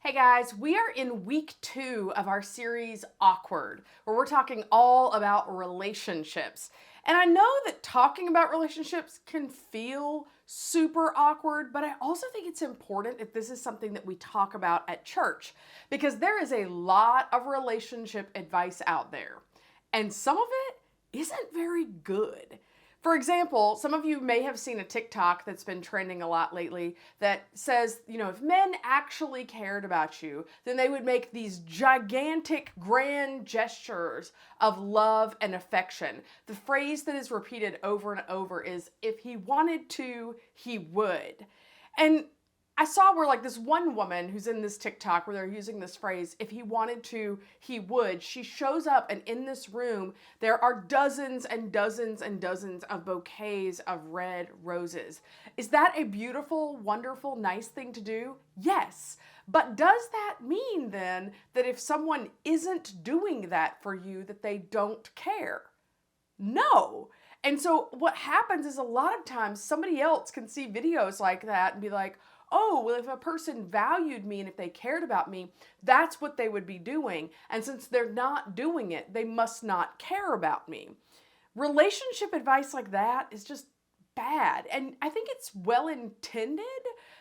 Hey guys, we are in week 2 of our series Awkward, where we're talking all about relationships. And I know that talking about relationships can feel super awkward, but I also think it's important if this is something that we talk about at church, because there is a lot of relationship advice out there, and some of it isn't very good. For example, some of you may have seen a TikTok that's been trending a lot lately that says, if men actually cared about you, then they would make these gigantic, grand gestures of love and affection. The phrase that is repeated over and over is, if he wanted to, he would. And I saw where this one woman who's in this TikTok where they're using this phrase, if he wanted to, he would. She shows up and in this room, there are dozens and dozens and dozens of bouquets of red roses. Is that a beautiful, wonderful, nice thing to do? Yes. But does that mean then that if someone isn't doing that for you, that they don't care? No. And so what happens is a lot of times somebody else can see videos like that and be like, oh, well, if a person valued me and if they cared about me, that's what they would be doing. And since they're not doing it, they must not care about me. Relationship advice like that is just bad. And I think it's well intended,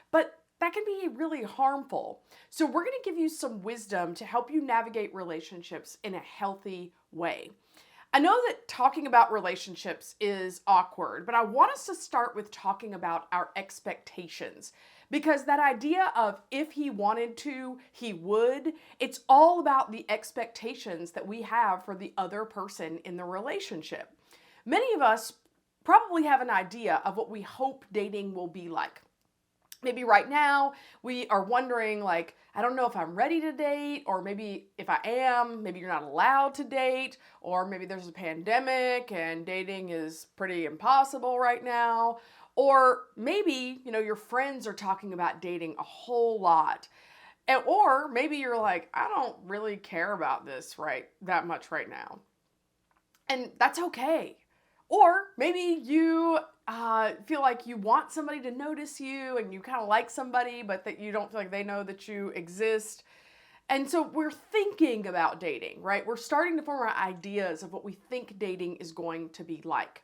but that can be really harmful. So we're going to give you some wisdom to help you navigate relationships in a healthy way. I know that talking about relationships is awkward, but I want us to start with talking about our expectations. Because that idea of if he wanted to, he would, it's all about the expectations that we have for the other person in the relationship. Many of us probably have an idea of what we hope dating will be like. Maybe right now we are wondering, I don't know if I'm ready to date, or maybe if I am, maybe you're not allowed to date, or maybe there's a pandemic and dating is pretty impossible right now. Or maybe, your friends are talking about dating a whole lot. Or maybe you're like, I don't really care about this that much right now. And that's okay. Or maybe you feel like you want somebody to notice you and you kind of like somebody, but that you don't feel like they know that you exist. And so we're thinking about dating, right? We're starting to form our ideas of what we think dating is going to be like.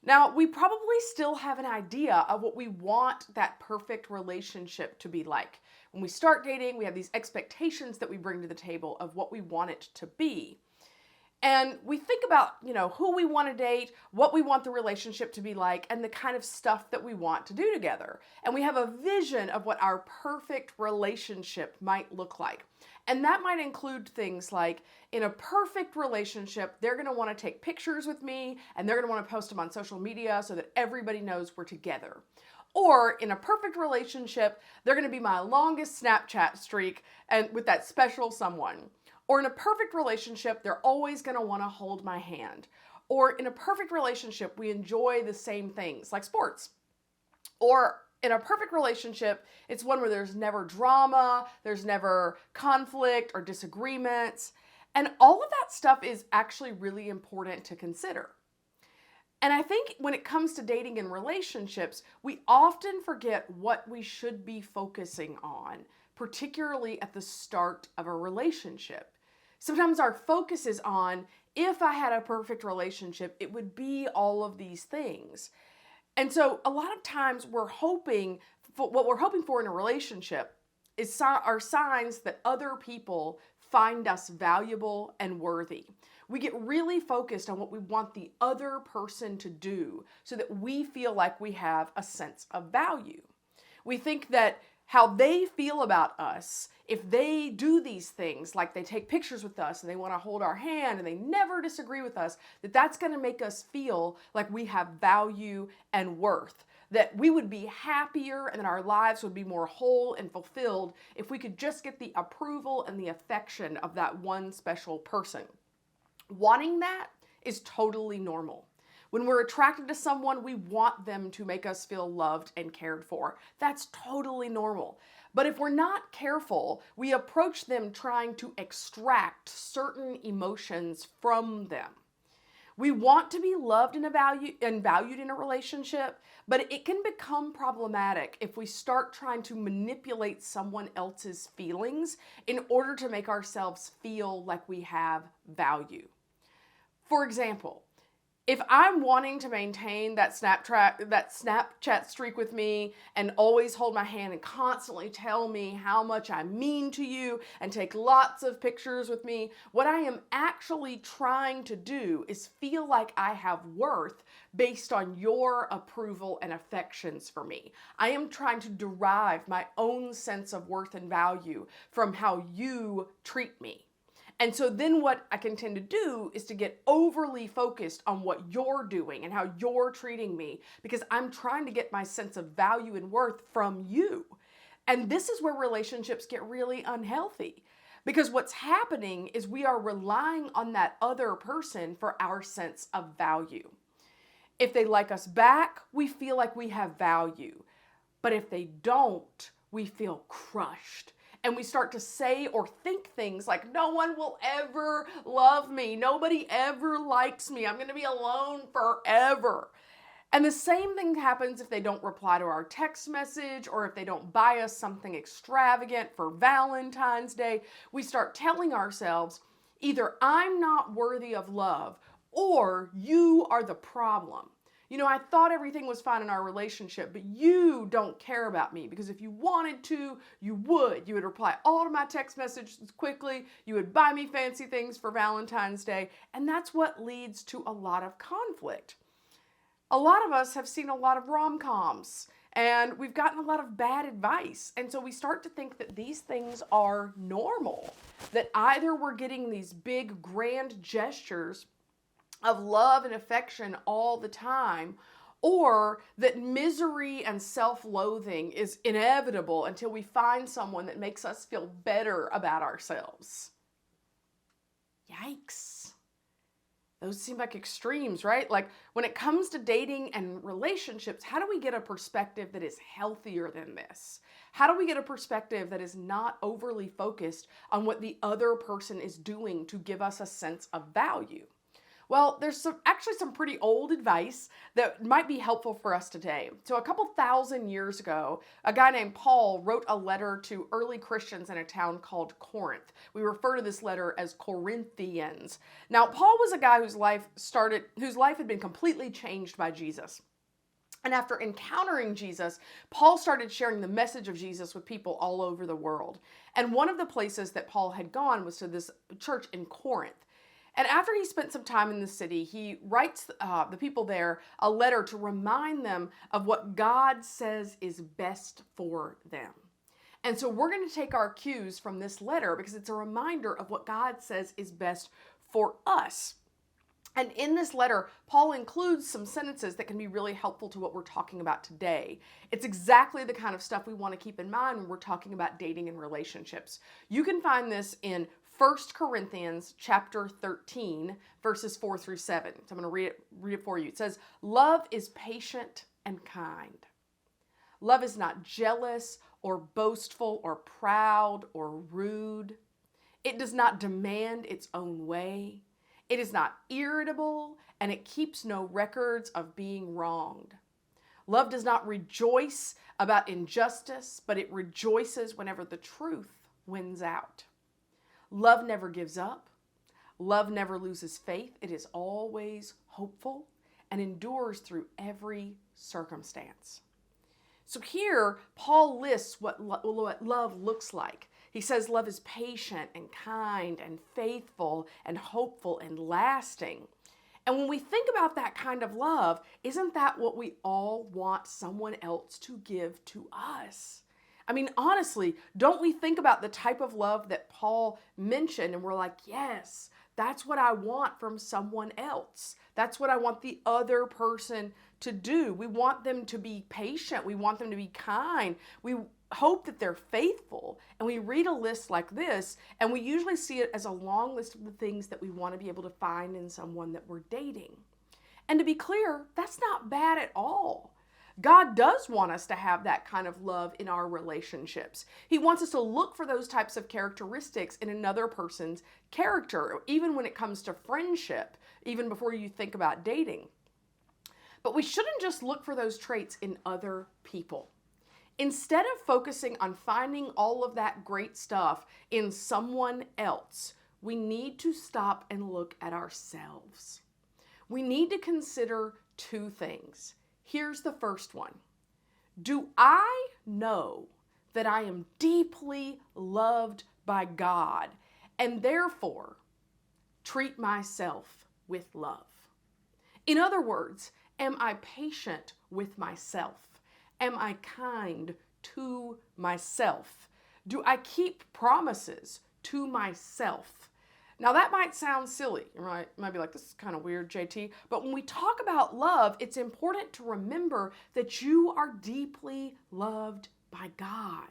Now, we probably still have an idea of what we want that perfect relationship to be like. When we start dating, we have these expectations that we bring to the table of what we want it to be. And we think about, who we want to date, what we want the relationship to be like, and the kind of stuff that we want to do together. And we have a vision of what our perfect relationship might look like. And that might include things like, in a perfect relationship, they're going to want to take pictures with me, and they're going to want to post them on social media so that everybody knows we're together. Or in a perfect relationship, they're going to be my longest Snapchat streak and with that special someone. Or in a perfect relationship, they're always going to want to hold my hand. Or in a perfect relationship, we enjoy the same things like sports. Or in a perfect relationship, it's one where there's never drama, there's never conflict or disagreements. And all of that stuff is actually really important to consider. And I think when it comes to dating and relationships, we often forget what we should be focusing on, particularly at the start of a relationship. Sometimes our focus is on, if I had a perfect relationship, it would be all of these things. And so a lot of times what we're hoping for in a relationship are signs that other people find us valuable and worthy. We get really focused on what we want the other person to do so that we feel like we have a sense of value. We think that how they feel about us, if they do these things, like they take pictures with us and they want to hold our hand and they never disagree with us, that's going to make us feel like we have value and worth, that we would be happier and that our lives would be more whole and fulfilled if we could just get the approval and the affection of that one special person. Wanting that is totally normal. When we're attracted to someone, we want them to make us feel loved and cared for. That's totally normal. But if we're not careful, we approach them trying to extract certain emotions from them. We want to be loved and valued in a relationship, but it can become problematic if we start trying to manipulate someone else's feelings in order to make ourselves feel like we have value. For example, if I'm wanting to maintain that Snapchat streak with me and always hold my hand and constantly tell me how much I mean to you and take lots of pictures with me, what I am actually trying to do is feel like I have worth based on your approval and affections for me. I am trying to derive my own sense of worth and value from how you treat me. And so then what I can tend to do is to get overly focused on what you're doing and how you're treating me because I'm trying to get my sense of value and worth from you. And this is where relationships get really unhealthy because what's happening is we are relying on that other person for our sense of value. If they like us back, we feel like we have value. But if they don't, we feel crushed. And we start to say or think things like, no one will ever love me. Nobody ever likes me. I'm going to be alone forever. And the same thing happens if they don't reply to our text message or if they don't buy us something extravagant for Valentine's Day. We start telling ourselves, either I'm not worthy of love or you are the problem. You know, I thought everything was fine in our relationship, but you don't care about me because if you wanted to, you would. You would reply all to my text messages quickly. You would buy me fancy things for Valentine's Day. And that's what leads to a lot of conflict. A lot of us have seen a lot of rom-coms and we've gotten a lot of bad advice. And so we start to think that these things are normal, that either we're getting these big grand gestures of love and affection all the time, or that misery and self-loathing is inevitable until we find someone that makes us feel better about ourselves. Yikes. Those seem like extremes, right? Like when it comes to dating and relationships, how do we get a perspective that is healthier than this? How do we get a perspective that is not overly focused on what the other person is doing to give us a sense of value? Well, there's actually some pretty old advice that might be helpful for us today. So a couple thousand years ago, a guy named Paul wrote a letter to early Christians in a town called Corinth. We refer to this letter as Corinthians. Now, Paul was a guy whose life had been completely changed by Jesus. And after encountering Jesus, Paul started sharing the message of Jesus with people all over the world. And one of the places that Paul had gone was to this church in Corinth. And after he spent some time in the city, he writes the people there a letter to remind them of what God says is best for them. And so we're going to take our cues from this letter because it's a reminder of what God says is best for us. And in this letter, Paul includes some sentences that can be really helpful to what we're talking about today. It's exactly the kind of stuff we want to keep in mind when we're talking about dating and relationships. You can find this in 1 Corinthians chapter 13, verses 4 through 7. So I'm going to read it for you. It says, "Love is patient and kind. Love is not jealous or boastful or proud or rude. It does not demand its own way. It is not irritable, and it keeps no records of being wronged. Love does not rejoice about injustice, but it rejoices whenever the truth wins out. Love never gives up. Love never loses faith. It is always hopeful and endures through every circumstance." So here, Paul lists what love looks like. He says love is patient and kind and faithful and hopeful and lasting. And when we think about that kind of love, isn't that what we all want someone else to give to us? I mean, honestly, don't we think about the type of love that Paul mentioned and we're like, yes, that's what I want from someone else. That's what I want the other person to do. We want them to be patient. We want them to be kind. We hope that they're faithful. And we read a list like this, and we usually see it as a long list of the things that we want to be able to find in someone that we're dating. And to be clear, that's not bad at all. God does want us to have that kind of love in our relationships. He wants us to look for those types of characteristics in another person's character. Even when it comes to friendship, even before you think about dating. But we shouldn't just look for those traits in other people. Instead of focusing on finding all of that great stuff in someone else, we need to stop and look at ourselves. We need to consider two things. Here's the first one. Do I know that I am deeply loved by God and therefore treat myself with love? In other words, am I patient with myself? Am I kind to myself? Do I keep promises to myself? Now that might sound silly, right? You might be like, this is kind of weird, JT. But when we talk about love, it's important to remember that you are deeply loved by God.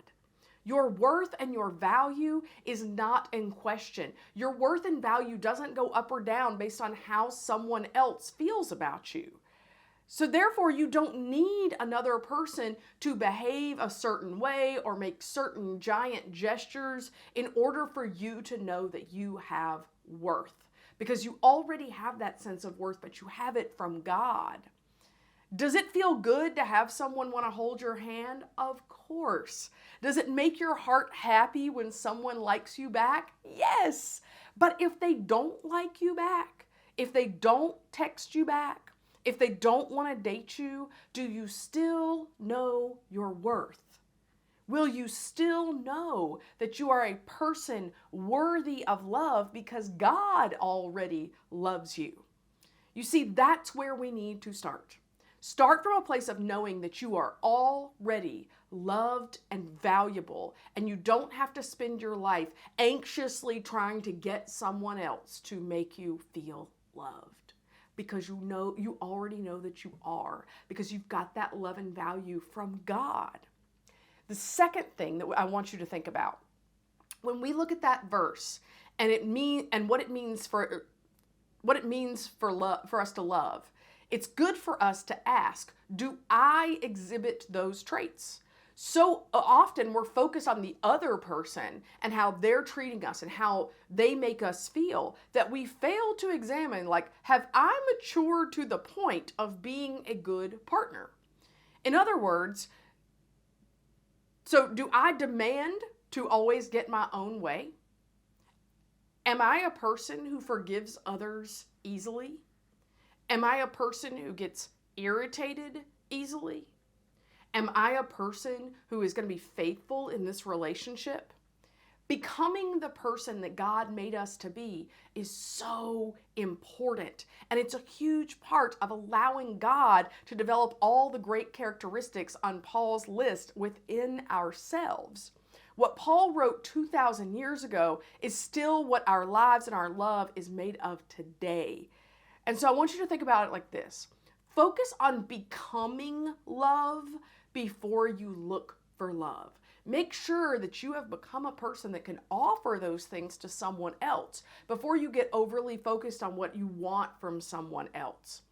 Your worth and your value is not in question. Your worth and value doesn't go up or down based on how someone else feels about you. So therefore, you don't need another person to behave a certain way or make certain giant gestures in order for you to know that you have worth. Because you already have that sense of worth, but you have it from God. Does it feel good to have someone want to hold your hand? Of course. Does it make your heart happy when someone likes you back? Yes. But if they don't like you back, if they don't text you back, if they don't want to date you, do you still know your worth? Will you still know that you are a person worthy of love because God already loves you? You see, that's where we need to start. Start from a place of knowing that you are already loved and valuable, and you don't have to spend your life anxiously trying to get someone else to make you feel loved. Because you already know that you are, because you've got that love and value from God. The second thing that I want you to think about, when we look at that verse and what it means for us to love, it's good for us to ask, do I exhibit those traits? So often we're focused on the other person and how they're treating us and how they make us feel that we fail to examine, like, have I matured to the point of being a good partner? In other words, so do I demand to always get my own way? Am I a person who forgives others easily? Am I a person who gets irritated easily? Am I a person who is going to be faithful in this relationship? Becoming the person that God made us to be is so important. And it's a huge part of allowing God to develop all the great characteristics on Paul's list within ourselves. What Paul wrote 2,000 years ago is still what our lives and our love is made of today. And so I want you to think about it like this. Focus on becoming love before you look for love. Make sure that you have become a person that can offer those things to someone else before you get overly focused on what you want from someone else.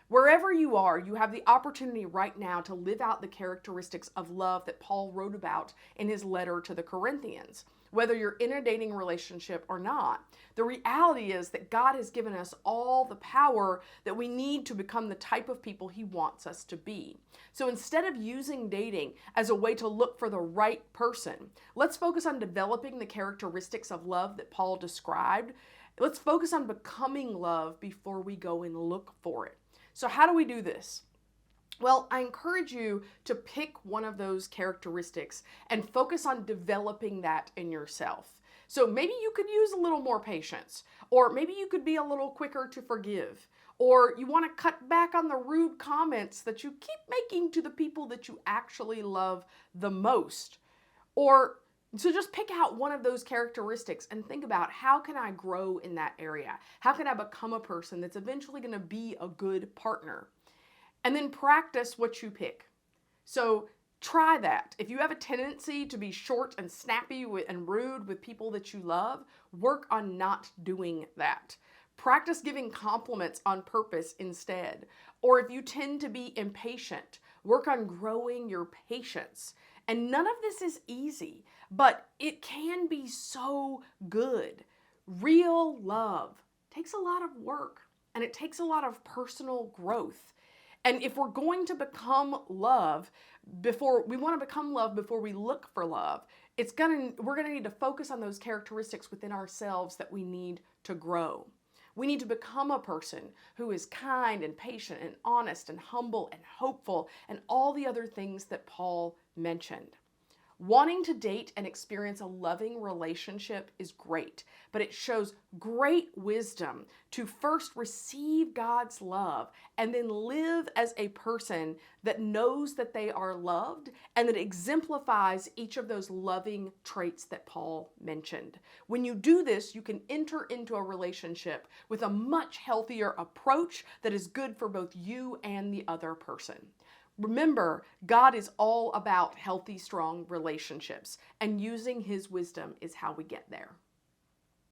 Wherever you are, you have the opportunity right now to live out the characteristics of love that Paul wrote about in his letter to the Corinthians. Whether you're in a dating relationship or not, the reality is that God has given us all the power that we need to become the type of people He wants us to be. So instead of using dating as a way to look for the right person, let's focus on developing the characteristics of love that Paul described. Let's focus on becoming love before we go and look for it. So how do we do this? Well, I encourage you to pick one of those characteristics and focus on developing that in yourself. So maybe you could use a little more patience, or maybe you could be a little quicker to forgive, or you want to cut back on the rude comments that you keep making to the people that you actually love the most. So just pick out one of those characteristics and think about, how can I grow in that area? How can I become a person that's eventually going to be a good partner? And then practice what you pick. So try that. If you have a tendency to be short and snappy and rude with people that you love, work on not doing that. Practice giving compliments on purpose instead. Or if you tend to be impatient, work on growing your patience. And none of this is easy, but it can be so good. Real love takes a lot of work. and it takes a lot of personal growth. And if we're going to become love before we want to become love before we look for love, we're going to need to focus on those characteristics within ourselves that we need to grow. We need to become a person who is kind and patient and honest and humble and hopeful and all the other things that Paul mentioned. Wanting to date and experience a loving relationship is great, but it shows great wisdom to first receive God's love and then live as a person that knows that they are loved and that exemplifies each of those loving traits that Paul mentioned. When you do this, you can enter into a relationship with a much healthier approach that is good for both you and the other person. Remember, God is all about healthy, strong relationships, and using His wisdom is how we get there.